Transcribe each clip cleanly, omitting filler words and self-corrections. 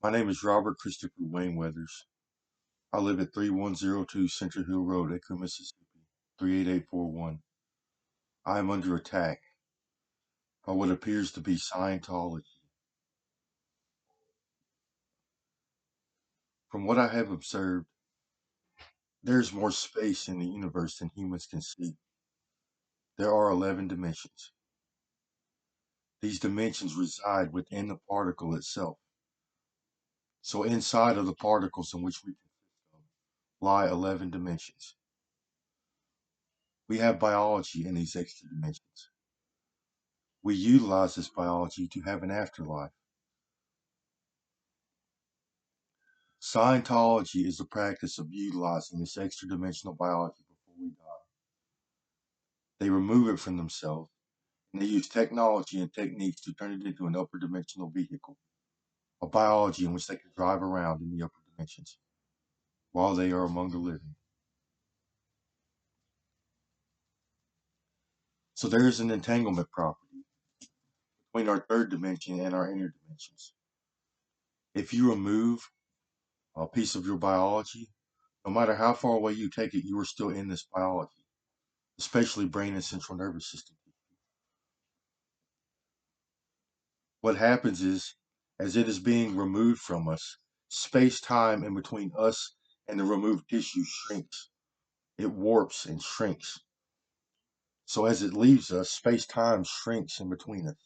My name is Robert Christopher Wayne Weathers. I live at 3102 Central Hill Road, Acre, Mississippi, 38841. I am under attack by what appears to be Scientology. From what I have observed, there is more space in the universe than humans can see. There are 11 dimensions. These dimensions reside within the particle itself. So inside of the particles in which we consist of lie 11 dimensions. We have biology in these extra dimensions. We utilize this biology to have an afterlife. Scientology is the practice of utilizing this extra dimensional biology before we die. They remove it from themselves, and they use technology and techniques to turn it into an upper dimensional vehicle, a biology in which they can drive around in the upper dimensions while they are among the living. So there is an entanglement property between our third dimension and our inner dimensions. If you remove a piece of your biology, no matter how far away you take it, you are still in this biology, especially brain and central nervous system. What happens is, as it is being removed from us, space-time in between us and the removed tissue shrinks. It warps and shrinks. So as it leaves us, space-time shrinks in between us.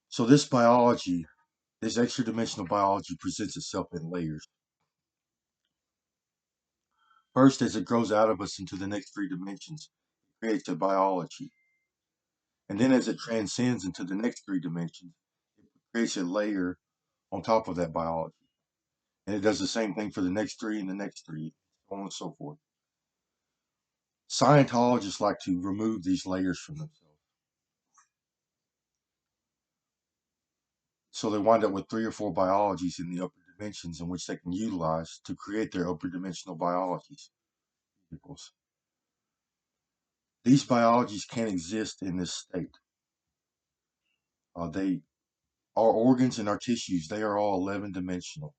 So this biology, this extra-dimensional biology presents itself in layers. First, as it grows out of us into the next three dimensions, it creates a biology. And then as it transcends into the next three dimensions, it creates a layer on top of that biology. And it does the same thing for the next three and the next three, so on and so forth. Scientologists like to remove these layers from themselves. So they wind up with three or four biologies in the upper dimensions in which they can utilize to create their upper dimensional biologies. These biologies can't exist in this state. Our organs and our tissues, they are all 11 dimensional.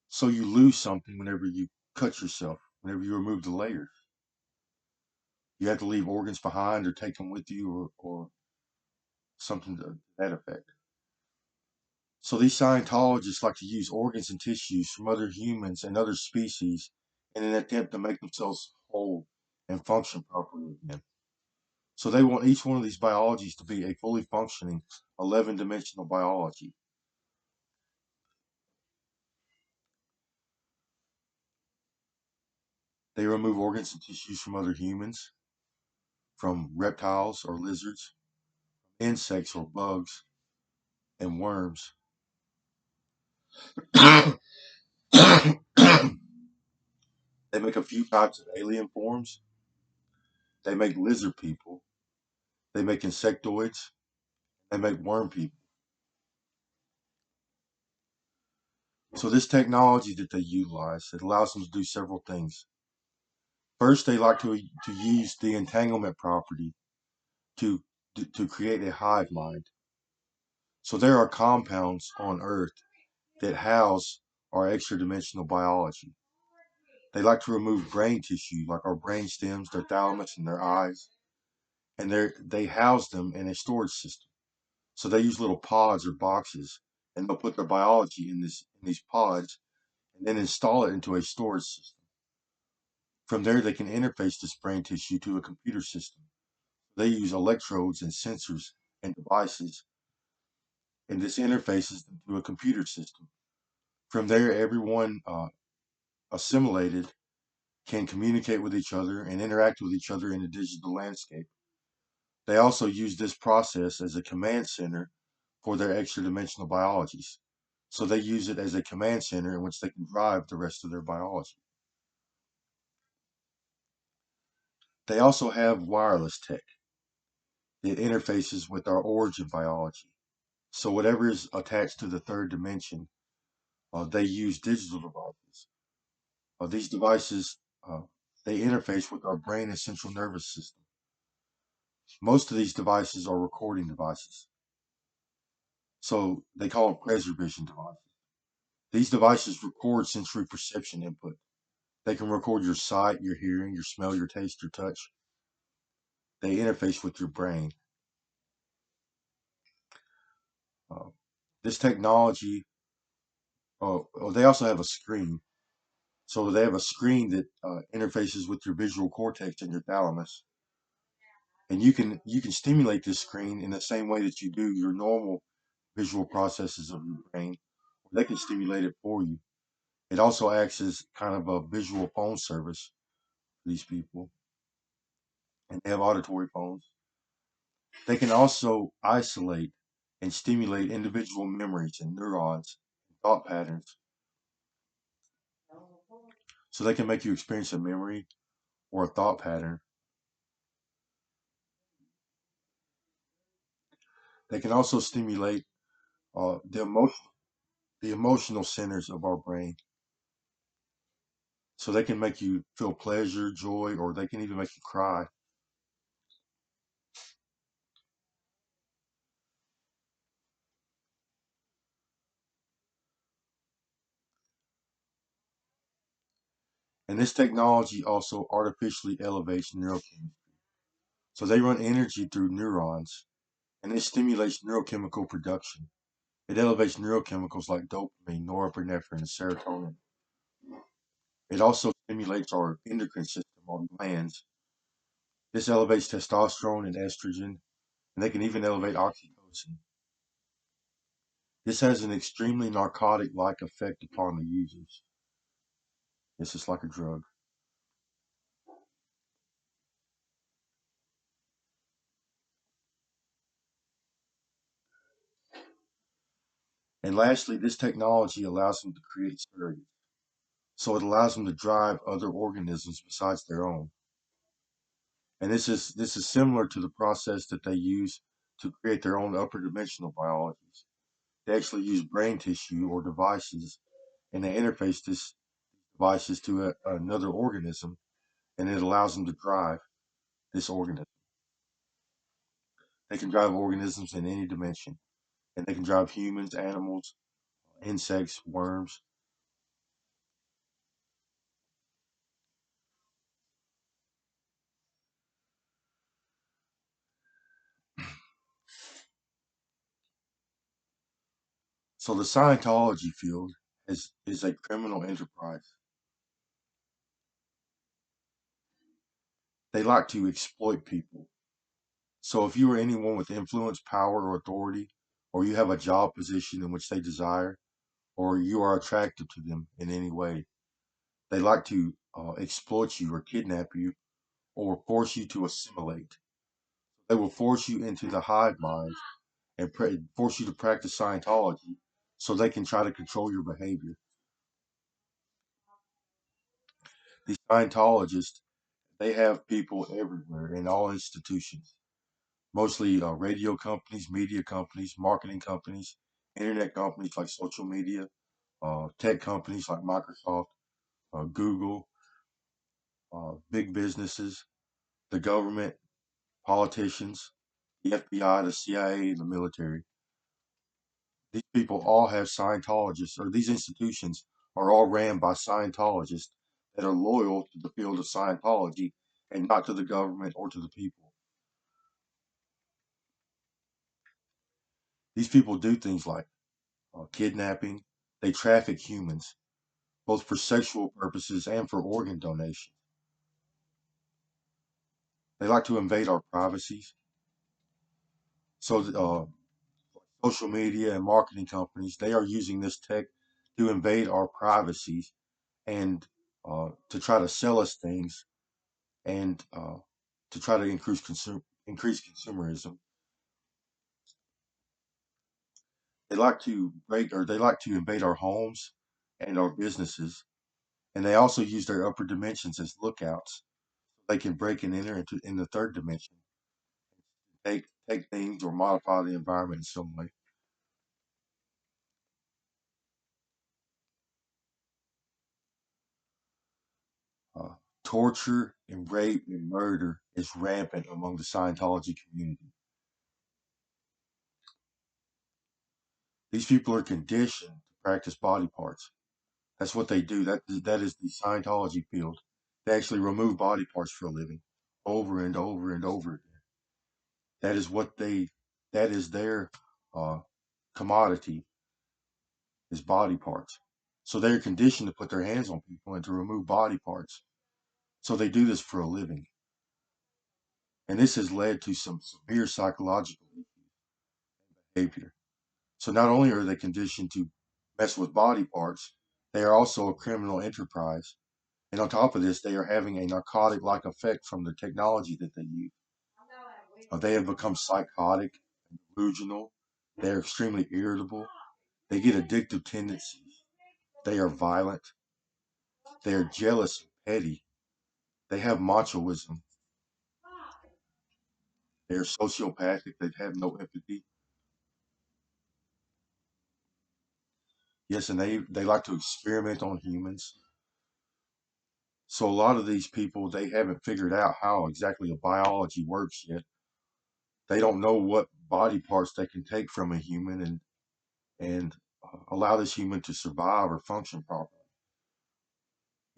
So you lose something whenever you cut yourself, whenever you remove the layers. You have to leave organs behind or take them with you or something to that effect. So these Scientologists like to use organs and tissues from other humans and other species in an attempt to make themselves whole and function properly again. So they want each one of these biologies to be a fully functioning 11-dimensional biology. They remove organs and tissues from other humans, from reptiles or lizards, insects or bugs, and worms. They make a few types of alien forms. They make lizard people. They make insectoids. They make worm people. So this technology that they utilize, it allows them to do several things. First, they like to use the entanglement property to, to create a hive mind. So there are compounds on Earth that house our extra dimensional biology. They like to remove brain tissue, like our brain stems, their thalamus, and their eyes, and they house them in a storage system. So they use little pods or boxes, and they'll put their biology in these pods, and then install it into a storage system. From there, they can interface this brain tissue to a computer system. They use electrodes and sensors and devices, and this interfaces them to a computer system. From there, everyone assimilated can communicate with each other and interact with each other in a digital landscape. They also use this process as a command center for their extra dimensional biologies. So they use it as a command center in which they can drive the rest of their biology. They also have wireless tech. It interfaces with our origin biology. So whatever is attached to the third dimension, they use digital devices. These devices they interface with our brain and central nervous system. Most of these devices are recording devices. So they call them preservation devices. These devices record sensory perception input. They can record your sight, your hearing, your smell, your taste, your touch. They interface with your brain. Uh, this technology, they also have a screen. So they have a screen that interfaces with your visual cortex and your thalamus. And you can stimulate this screen in the same way that you do your normal visual processes of your brain. They can stimulate it for you. It also acts as kind of a visual phone service for these people, and they have auditory phones. They can also isolate and stimulate individual memories and neurons, and thought patterns, so they can make you experience a memory or a thought pattern. They can also stimulate uh, the emotion, the emotional centers of our brain, so they can make you feel pleasure, joy, or they can even make you cry. And this technology also artificially elevates neurochemistry. So they run energy through neurons, and it stimulates neurochemical production. It elevates neurochemicals like dopamine, norepinephrine, and serotonin. It also stimulates our endocrine system, our glands. This elevates testosterone and estrogen, and they can even elevate oxytocin. This has an extremely narcotic-like effect upon the users. It's just like a drug. And lastly, this technology allows them to create surrogates. So it allows them to drive other organisms besides their own. And this is similar to the process that they use to create their own upper dimensional biologies. They actually use brain tissue or devices, and they interface this devices to another organism, and it allows them to drive this organism. They can drive organisms in any dimension, and they can drive humans, animals, insects, worms. So the Scientology field is a criminal enterprise. They like to exploit people. So if you are anyone with influence, power, or authority, or you have a job position in which they desire, or you are attractive to them in any way, they like to exploit you or kidnap you or force you to assimilate. They will force you into the hive mind and force you to practice Scientology so they can try to control your behavior. These Scientologists, they have people everywhere in all institutions, mostly radio companies, media companies, marketing companies, internet companies like social media, tech companies like Microsoft, Google, big businesses, the government, politicians, the FBI, the CIA, and the military. These people all have Scientologists, or these institutions are all ran by Scientologists that are loyal to the field of Scientology and not to the government or to the people. These people do things like kidnapping, they traffic humans, both for sexual purposes and for organ donation. They like to invade our privacies. So, social media and marketing companies, they are using this tech to invade our privacies and to try to sell us things and to try to increase consumerism. They like to break or they like to invade our homes and our businesses, and they also use their upper dimensions as lookouts. They can break and enter into in the third dimension, take things or modify the environment in some way. Uh, torture and rape and murder is rampant among the Scientology community. These people are conditioned to practice body parts. That's what they do. That is the Scientology field. They actually remove body parts for a living, over and over and over again. That is what they. That is their uh, commodity, is body parts. So they're conditioned to put their hands on people and to remove body parts. So they do this for a living, and this has led to some severe psychological behavior. So not only are they conditioned to mess with body parts, they are also a criminal enterprise. And on top of this, they are having a narcotic like effect from the technology that they use. They have become psychotic, delusional. They are extremely irritable. They get addictive tendencies. They are violent. They are jealous and petty. They have machoism. They are sociopathic. They have no empathy. Yes, and they like to experiment on humans. So a lot of these people, they haven't figured out how exactly a biology works yet. They don't know what body parts they can take from a human and allow this human to survive or function properly.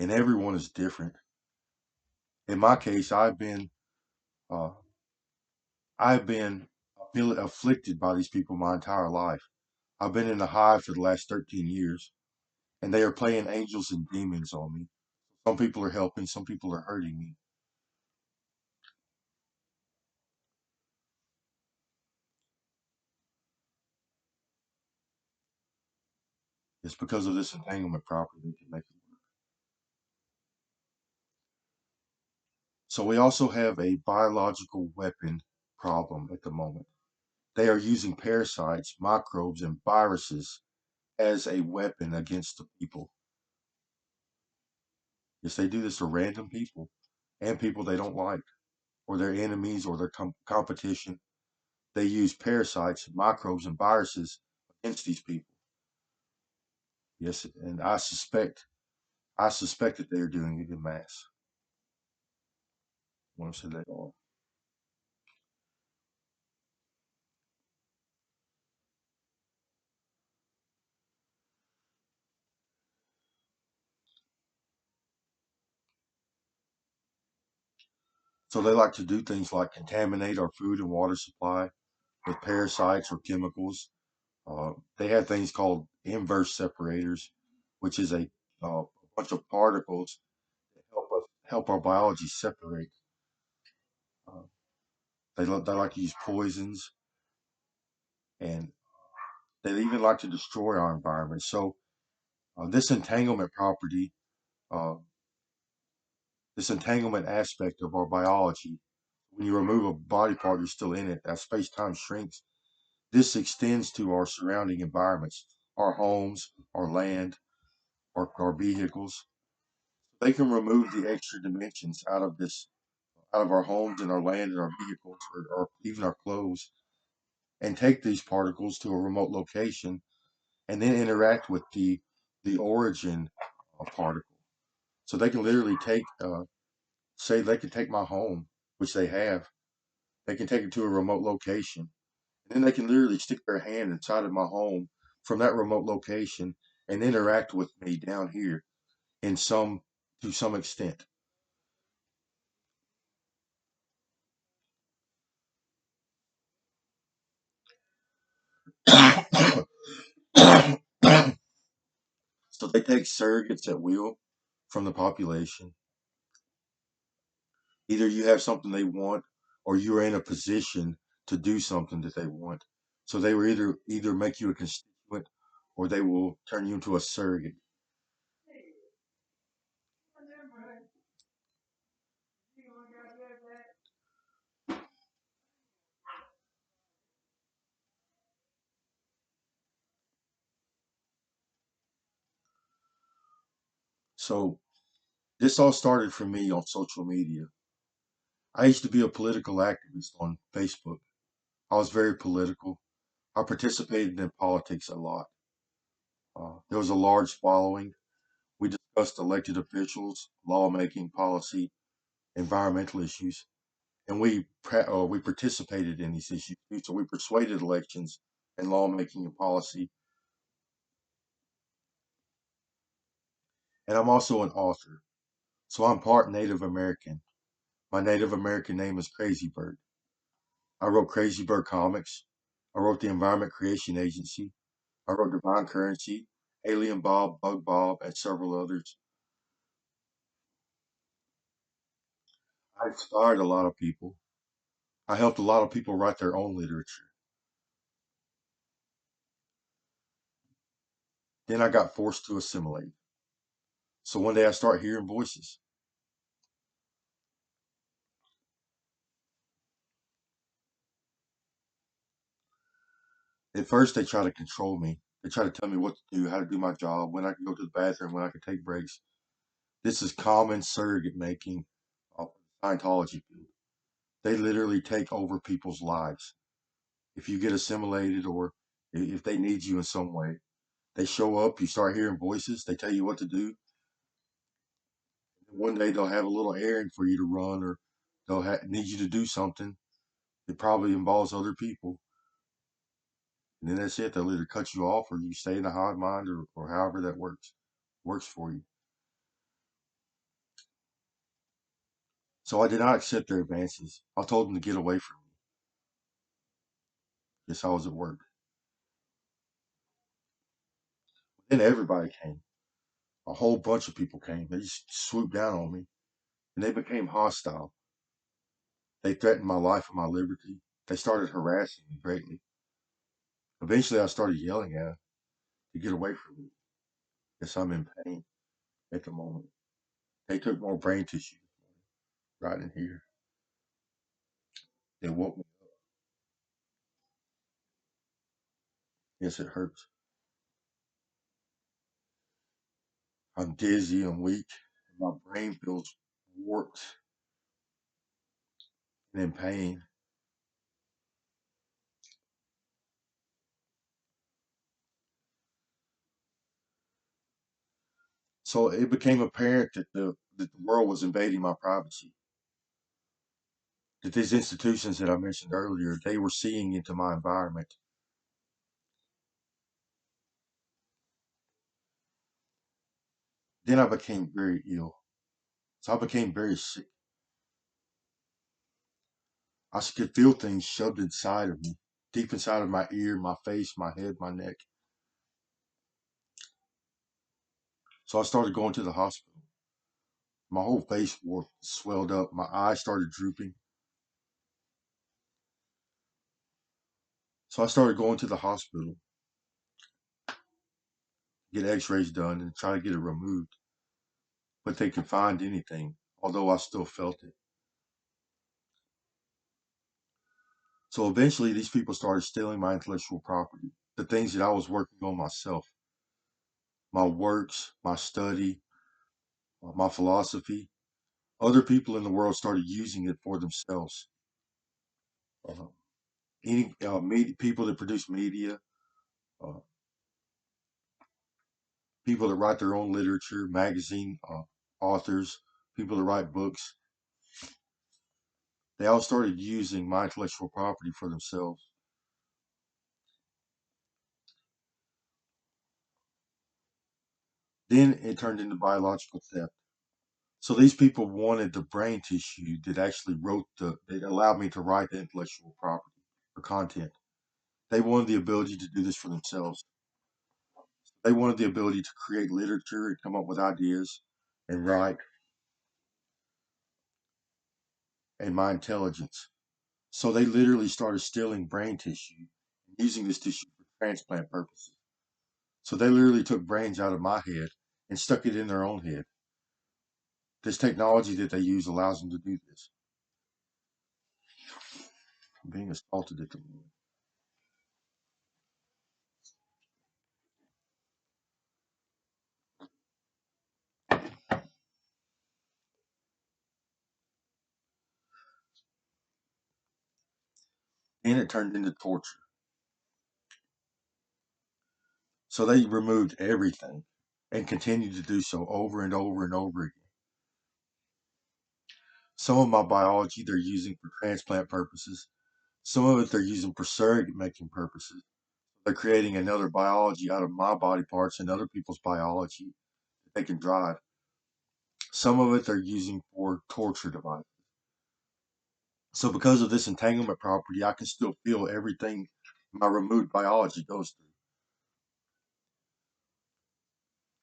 And everyone is different. In my case, uh, I've been afflicted by these people my entire life. I've been in the hive for the last 13 years, and they are playing angels and demons on me. Some people are helping, some people are hurting me. It's because of this entanglement property that can make it work. So we also have a biological weapon problem at the moment. They are using parasites, microbes, and viruses as a weapon against the people. Yes, they do this to random people and people they don't like, or their enemies, or their competition. They use parasites, microbes, and viruses against these people. Yes, and I suspect that they are doing it in mass. I want to say they are. So they like to do things like contaminate our food and water supply with parasites or chemicals. They have things called inverse separators, which is a bunch of particles that help our biology separate. Uh, they like to use poisons, and they even like to destroy our environment. So this entanglement property, uh, this entanglement aspect of our biology, when you remove a body part, you're still in it. As space time shrinks, this extends to our surrounding environments, our homes, our land, our vehicles. They can remove the extra dimensions out of our homes and our land and our vehicles, or even our clothes, and take these particles to a remote location and then interact with the origin particle. So they can literally say they can take my home, which they have. They can take it to a remote location, and then they can literally stick their hand inside of my home from that remote location and interact with me down here in some to some extent. So they take surrogates at will from the population. Either you have something they want, or you're in a position to do something that they want. So they will either make you a constituent, or they will turn you into a surrogate. So this all started for me on social media. I used to be a political activist on Facebook. I was very political. I participated in politics a lot. There was a large following. We discussed trust elected officials, lawmaking, policy, environmental issues, and we participated in these issues. So we persuaded elections and lawmaking and policy. And I'm also an author, so I'm part Native American. My Native American name is Crazy Bird. I wrote Crazy Bird comics. I wrote the Environment Creation Agency. I wrote Divine Currency, Alien Bob, Bug Bob, and several others. I inspired a lot of people. I helped a lot of people write their own literature. Then I got forced to assimilate. So one day I start hearing voices. At first, they try to control me. They try to tell me what to do, how to do my job, when I can go to the bathroom, when I can take breaks. This is common surrogate making of the Scientology field. They literally take over people's lives. If you get assimilated or if they need you in some way, they show up, you start hearing voices, they tell you what to do. One day they'll have a little errand for you to run or they'll need you to do something. It probably involves other people. And then that's it. They'll either cut you off or you stay in the hive mind or however that works for you. So I did not accept their advances. I told them to get away from me. Yes, I was at work. Then everybody came. A whole bunch of people came. They just swooped down on me and they became hostile. They threatened my life and my liberty. They started harassing me greatly. Eventually, I started yelling at them to get away from me. Yes, I'm in pain at the moment. They took more brain tissue right in here. They woke me. Yes, it hurts. I'm dizzy, I'm weak. My brain feels warped and in pain. So it became apparent that the world was invading my privacy. That these institutions that I mentioned earlier, they were seeing into my environment. Then I became very ill. So I became very sick. I could feel things shoved inside of me, deep inside of my ear, my face, my head, my neck. So I started going to the hospital. My whole face swelled up. My eyes started drooping. So I started going to the hospital, get x-rays done and try to get it removed. But they could find anything, although I still felt it. So eventually these people started stealing my intellectual property, the things that I was working on myself, my works, my study, my philosophy. Other people in the world started using it for themselves. Uh, people that produce media, uh, people that write their own literature, magazine authors, people that write books, they all started using my intellectual property for themselves. Then it turned into biological theft. So these people wanted the brain tissue that actually that allowed me to write the intellectual property or content. They wanted the ability to do this for themselves. They wanted the ability to create literature and come up with ideas and write and my intelligence. So they literally started stealing brain tissue and using this tissue for transplant purposes. So they literally took brains out of my head and stuck it in their own head. This technology that they use allows them to do this. I'm being assaulted at the moment. And it turned into torture. So they removed everything. and continue to do so over and over and over again. Some of my biology they're using for transplant purposes. Some of it they're using for surrogate making purposes. They're creating another biology out of my body parts and other people's biology that they can drive. Some of it they're using for torture devices. So because of this entanglement property, I can still feel everything my removed biology goes through.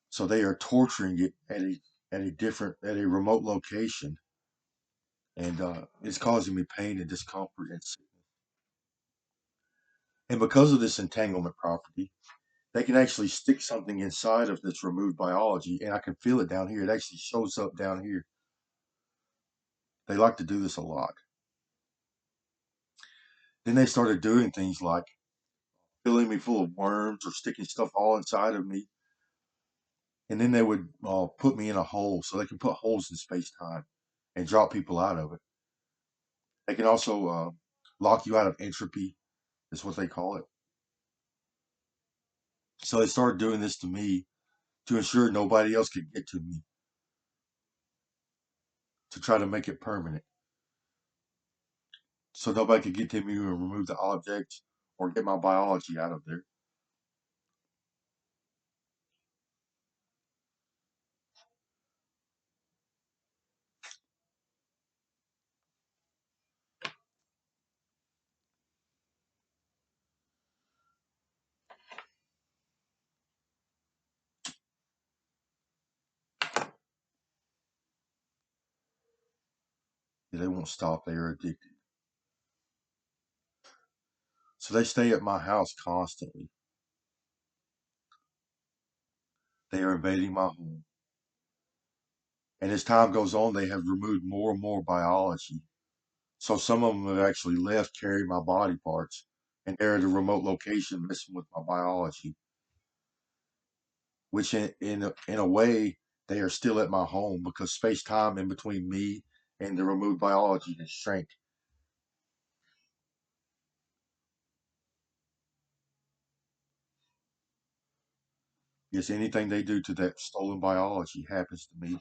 So they are torturing it at a remote location, and it's causing me pain and discomfort and sickness. And because of this entanglement property, they can actually stick something inside of this removed biology, and I can feel it down here. It actually shows up down here. They like to do this a lot. Then they started doing things like filling me full of worms or sticking stuff all inside of me. And then they would put me in a hole so they can put holes in space time and drop people out of it. They can also lock you out of entropy, is what they call it. So they started doing this to me to ensure nobody else could get to me, to try to make it permanent. So nobody could get to me and remove the objects or get my biology out of there. They won't stop. They are addicted. So they stay at my house constantly. They are invading my home. And as time goes on, they have removed more and more biology. So some of them have actually left carrying my body parts, and they're at a remote location messing with my biology. Which in a way they are still at my home because space time in between me and the removed biology has shrank. Yes, anything they do to that stolen biology happens to me.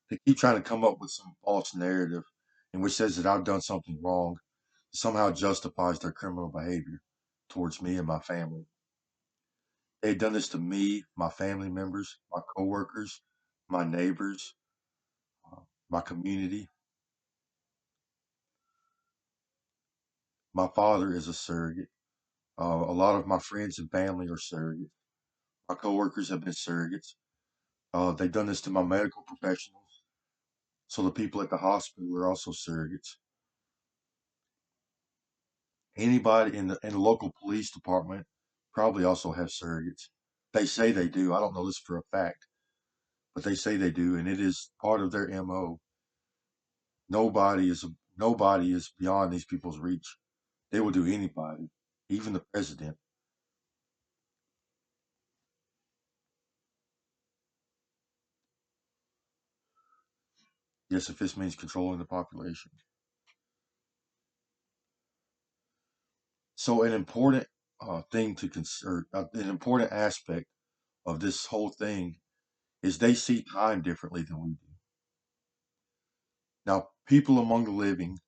They keep trying to come up with some false narrative in which says that I've done something wrong, somehow justifies their criminal behavior towards me and my family. They've done this to me, my family members, my coworkers, my neighbors, uh, my community. My father is a surrogate. A lot of my friends and family are surrogates. My coworkers have been surrogates. They've done this to my medical professionals. So the people at the hospital are also surrogates. Anybody in the local police department probably also have surrogates. They say they do. I don't know this for a fact, but they say they do, and it is part of their MO. Nobody is nobody is beyond these people's reach. They will do anybody, even the president. Yes, if this means controlling the population. So an important thing to consider, an important aspect of this whole thing is they see time differently than we do. Now, people among the living,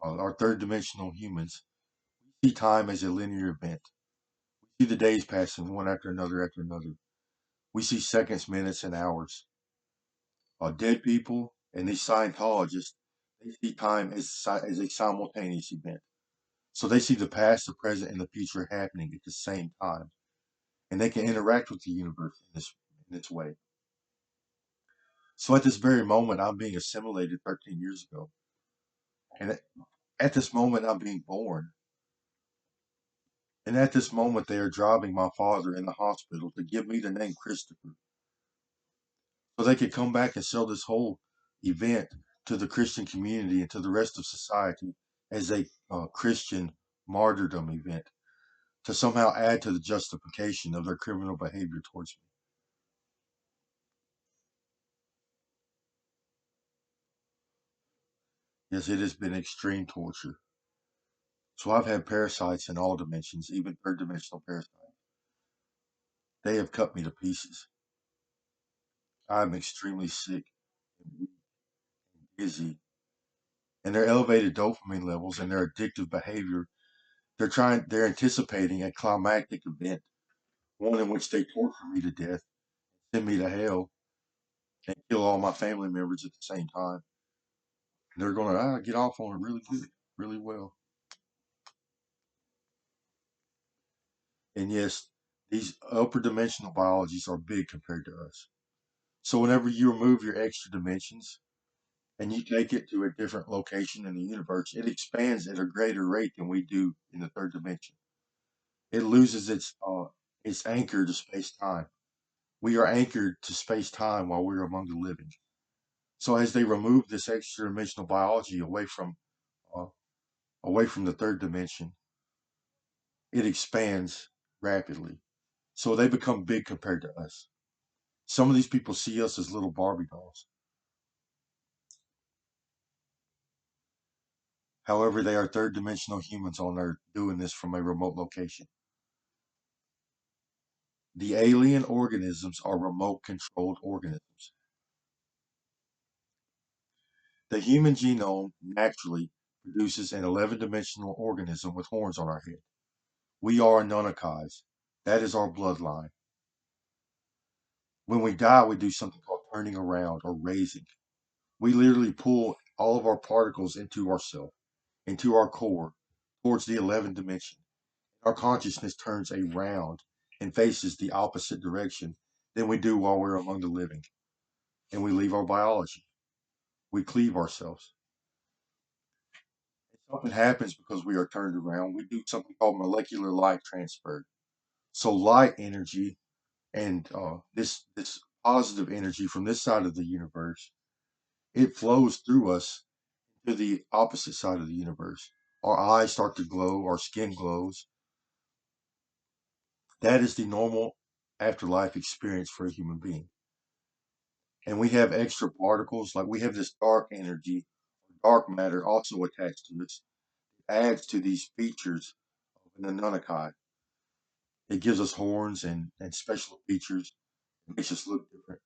our third dimensional humans, see time as a linear event. We see the days passing one after another after another. We see seconds, minutes, and hours. Dead people and these Scientologists, they see time as a simultaneous event. So they see the past, the present, and the future happening at the same time. And they can interact with the universe in this way. So at this very moment, I'm being assimilated 13 years ago. And at this moment, I'm being born. And at this moment, they are driving my father in the hospital to give me the name Christopher. So they could come back and sell this whole event to the Christian community and to the rest of society as a Christian martyrdom event to somehow add to the justification of their criminal behavior towards me. Yes, it has been extreme torture. So I've had parasites in all dimensions, even third dimensional parasites. They have cut me to pieces. I'm extremely sick and weak and dizzy. And their elevated dopamine levels and their addictive behavior, they're anticipating a climactic event, one in which they torture me to death, send me to hell, and kill all my family members at the same time. And they're going to get off on it really good, really well. And yes, these upper dimensional biologies are big compared to us. So whenever you remove your extra dimensions and you take it to a different location in the universe, it expands at a greater rate than we do in the third dimension. It loses its anchor to space time. We are anchored to space time while we're among the living. So as they remove this extra dimensional biology uh, away from the third dimension, it expands rapidly. So they become big compared to us. Some of these people see us as little Barbie dolls. However, they are third dimensional humans on Earth doing this from a remote location. The alien organisms are remote controlled organisms. The human genome naturally produces an 11 dimensional organism with horns on our head. We are Anunnakis. That is our bloodline. When we die, we do something called turning around or raising. We literally pull all of our particles into ourself, into our core, towards the 11th dimension. Our consciousness turns around and faces the opposite direction than we do while we're among the living. And we leave our biology. We cleave ourselves. If something happens because we are turned around, we do something called molecular light transfer. So light energy and this positive energy from this side of the universe, it flows through us to the opposite side of the universe. Our eyes start to glow, our skin glows. That is the normal afterlife experience for a human being. And we have extra particles, like we have this dark energy, dark matter also attached to us. It adds to these features of an Anunnaki. It gives us horns and special features. It makes us look different.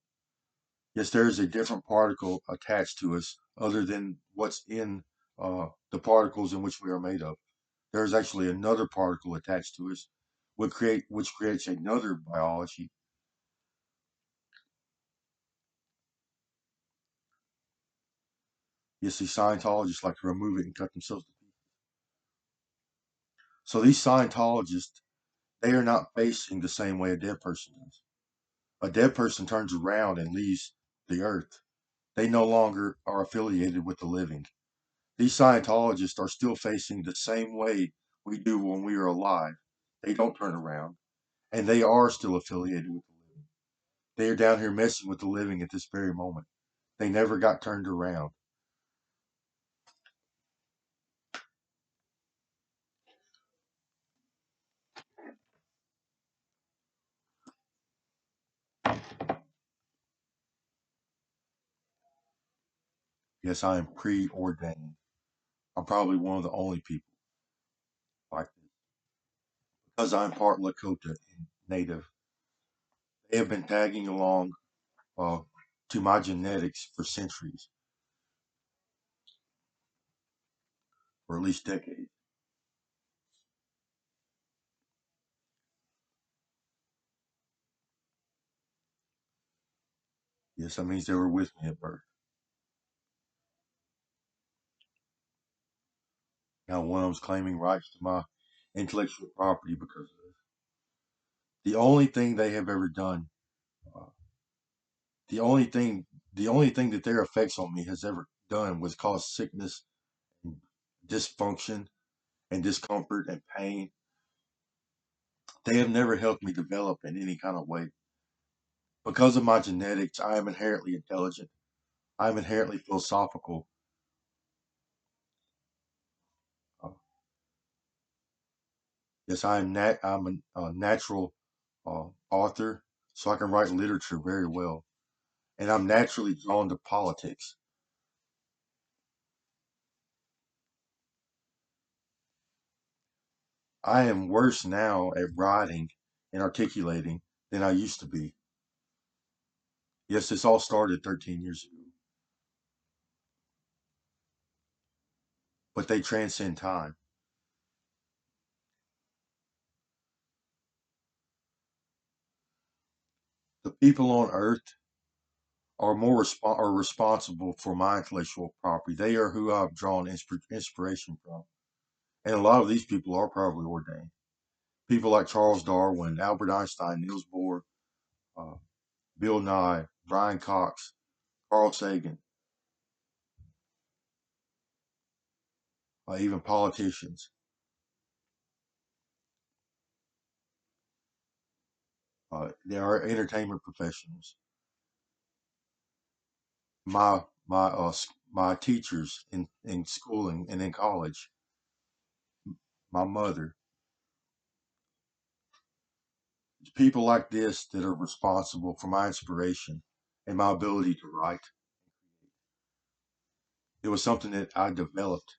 Yes, there is a different particle attached to us other than what's in the particles in which we are made of. There is actually another particle attached to us, which creates another biology. Yes, these Scientologists like to remove it and cut themselves to pieces. So these Scientologists, they are not facing the same way a dead person does. A dead person turns around and leaves the earth. They no longer are affiliated with the living. These Scientologists are still facing the same way we do when we are alive. They don't turn around, and they are still affiliated with the living. They are down here messing with the living at this very moment. They never got turned around. Yes, I am preordained. I'm probably one of the only people like this because I'm part Lakota and Native. They have been tagging along uh, to my genetics for centuries, or at least decades. Yes, that means they were with me at birth. Now, one of them's claiming rights to my intellectual property because of this. The only thing they have ever done, uh, the only thing, the only thing that their effects on me has ever done was cause sickness, and dysfunction, and discomfort and pain. They have never helped me develop in any kind of way. Because of my genetics, I am inherently intelligent. I am inherently philosophical. Uh, yes, I'm a natural author, so I can write literature very well. And I'm naturally drawn to politics. I am worse now at writing and articulating than I used to be. Yes, this all started 13 years ago, but they transcend time. The people on Earth are responsible for my intellectual property. They are who I've drawn inspiration from, and a lot of these people are probably ordained. People like Charles Darwin, Albert Einstein, Niels Bohr, uh, Bill Nye, Brian Cox, Carl Sagan, even politicians. They are entertainment professionals. My teachers in schooling and in college, my mother, people like this that are responsible for my inspiration and my ability to write. It was something that I developed.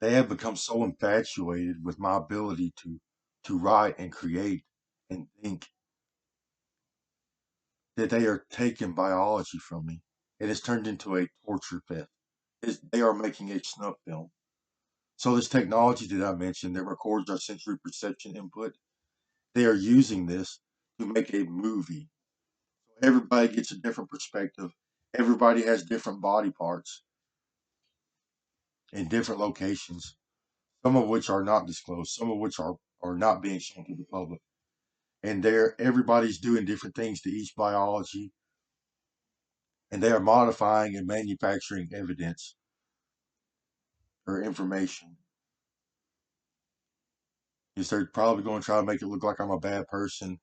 They have become so infatuated with my ability to write and create and think that they are taking biology from me. It has turned into a torture fest. They are making a snuff film. So this technology that I mentioned that records our sensory perception input, they are using this to make a movie. Everybody gets a different perspective. Everybody has different body parts in different locations, some of which are not disclosed, some of which are not being shown to the public. And everybody's doing different things to each biology, and they are modifying and manufacturing evidence or information. Is they're probably going to try to make it look like I'm a bad person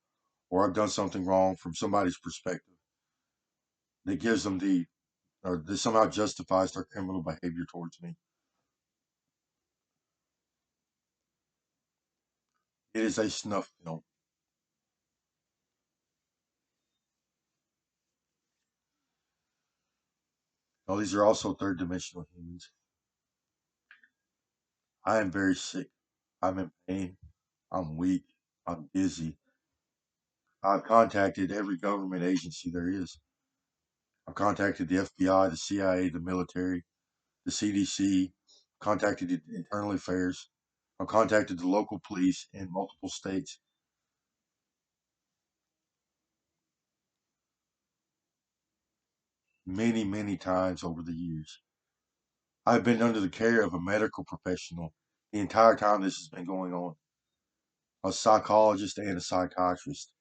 or I've done something wrong from somebody's perspective that gives them or that somehow justifies their criminal behavior towards me. It is a snuff film. Now, these are also third dimensional humans. I am very sick. I'm in pain. I'm weak. I'm dizzy. I've contacted every government agency there is. I've contacted the FBI, the CIA, the military, the CDC, contacted the Internal Affairs. I've contacted the local police in multiple states. Many, many times over the years. I've been under the care of a medical professional the entire time this has been going on, a psychologist and a psychiatrist.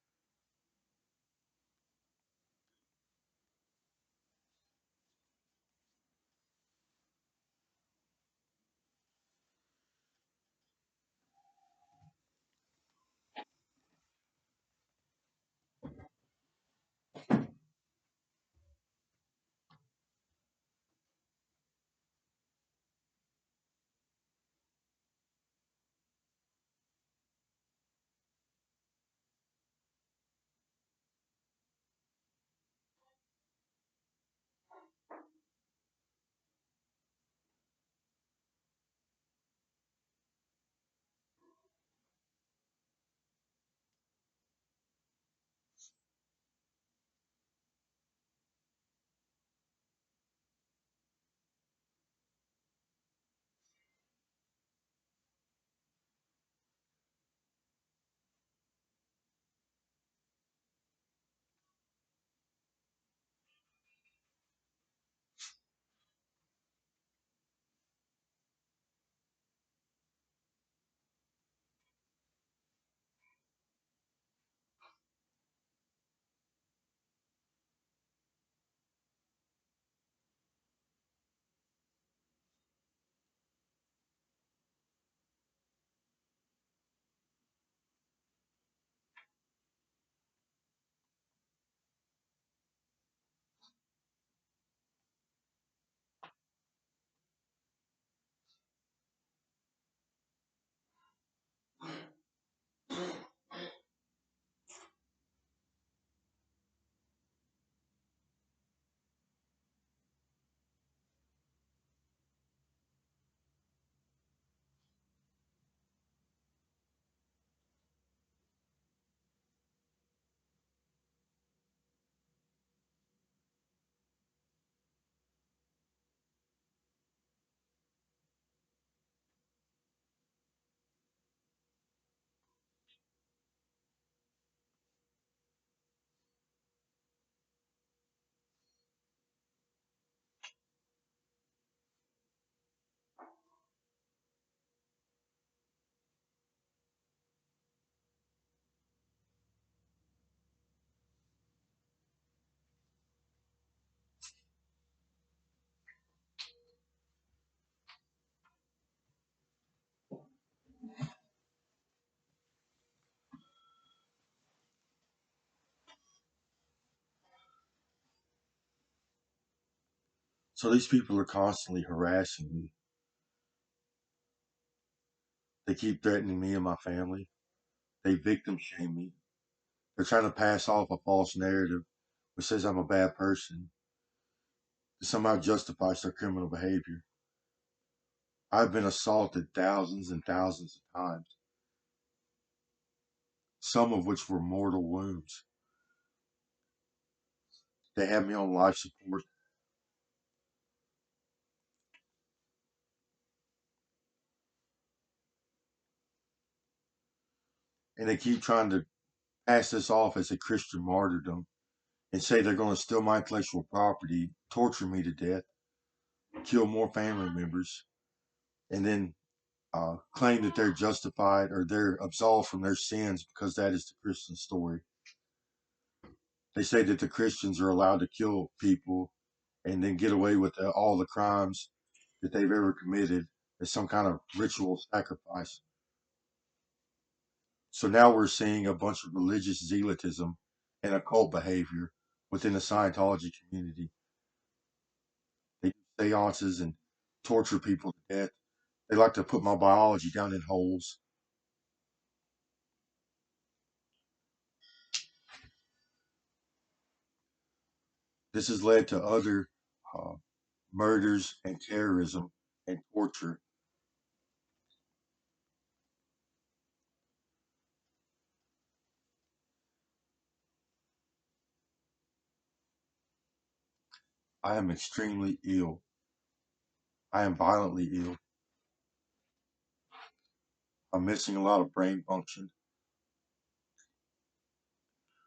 So these people are constantly harassing me. They keep threatening me and my family. They victim shame me. They're trying to pass off a false narrative which says I'm a bad person to somehow justifies their criminal behavior. I've been assaulted thousands and thousands of times, some of which were mortal wounds. They have me on life support, and they keep trying to pass this off as a Christian martyrdom and say they're going to steal my intellectual property, torture me to death, kill more family members, and then claim that they're justified or they're absolved from their sins because that is the Christian story. They say that the Christians are allowed to kill people and then get away with all the crimes that they've ever committed as some kind of ritual sacrifice. So now we're seeing a bunch of religious zealotism and occult behavior within the Scientology community. They do seances and torture people to death. They like to put my biology down in holes. This has led to other uh, murders and terrorism and torture. I am extremely ill. I am violently ill. I'm missing a lot of brain function.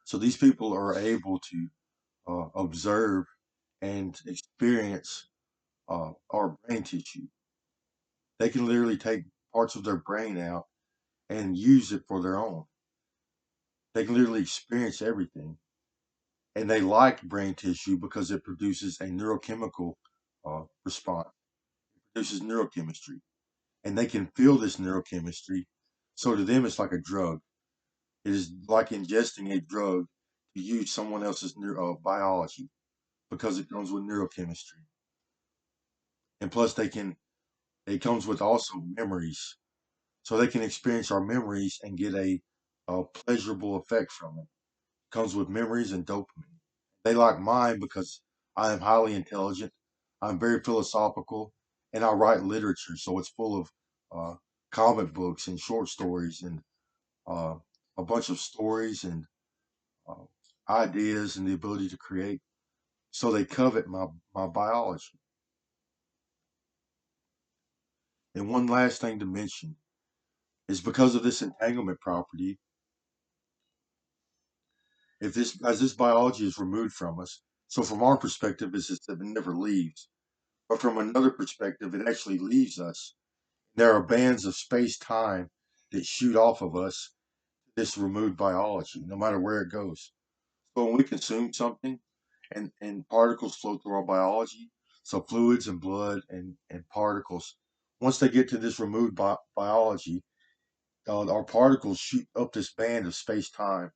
So these people are able to observe and experience our brain tissue. They can literally take parts of their brain out and use it for their own. They can literally experience everything. And they like brain tissue because it produces a neurochemical response, it produces neurochemistry. And they can feel this neurochemistry. So to them, it's like a drug. It is like ingesting a drug to use someone else's biology because it comes with neurochemistry. And plus, it comes with also memories. So they can experience our memories and get a pleasurable effect from it. Comes with memories and dopamine. They like mine because I am highly intelligent. I'm very philosophical, and I write literature, so it's full of uh, comic books and short stories and uh, a bunch of stories and uh, ideas and the ability to create. So they covet my biology. And one last thing to mention is because of this entanglement property, if this as this biology is removed from us, so from our perspective, is it never leaves. But from another perspective, it actually leaves us. There are bands of space time that shoot off of us this removed biology, no matter where it goes. So when we consume something and particles flow through our biology, so fluids and blood and particles, once they get to this removed biology, our particles shoot up this band of space time,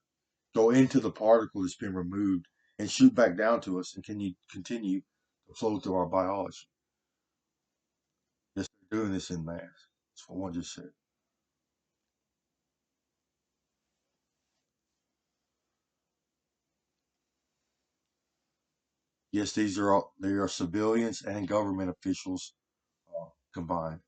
go into the particle that's been removed, and shoot back down to us and can you continue to flow through our biology. Yes, they're doing this in mass. That's what one just said. Yes, they are civilians and government officials combined.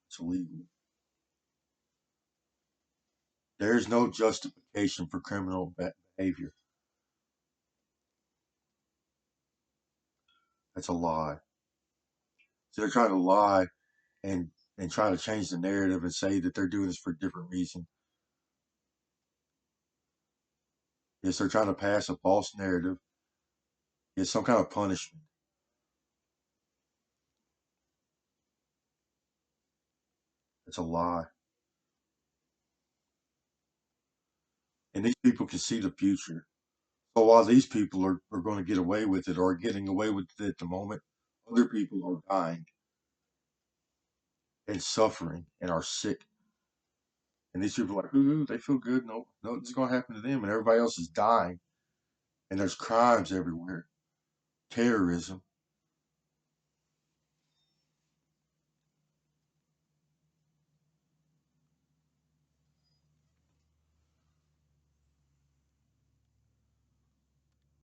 It's illegal. There is no justification for criminal behavior. That's a lie. So they're trying to lie and try to change the narrative and say that they're doing this for a different reason. Yes, they're trying to pass a false narrative. It's some kind of punishment. It's a lie. And these people can see the future. So while these people are going to get away with it or are getting away with it at the moment, other people are dying. and suffering and are sick. And these people are like, ooh, they feel good. No, nothing's going to happen to them. And everybody else is dying. And there's crimes everywhere, terrorism.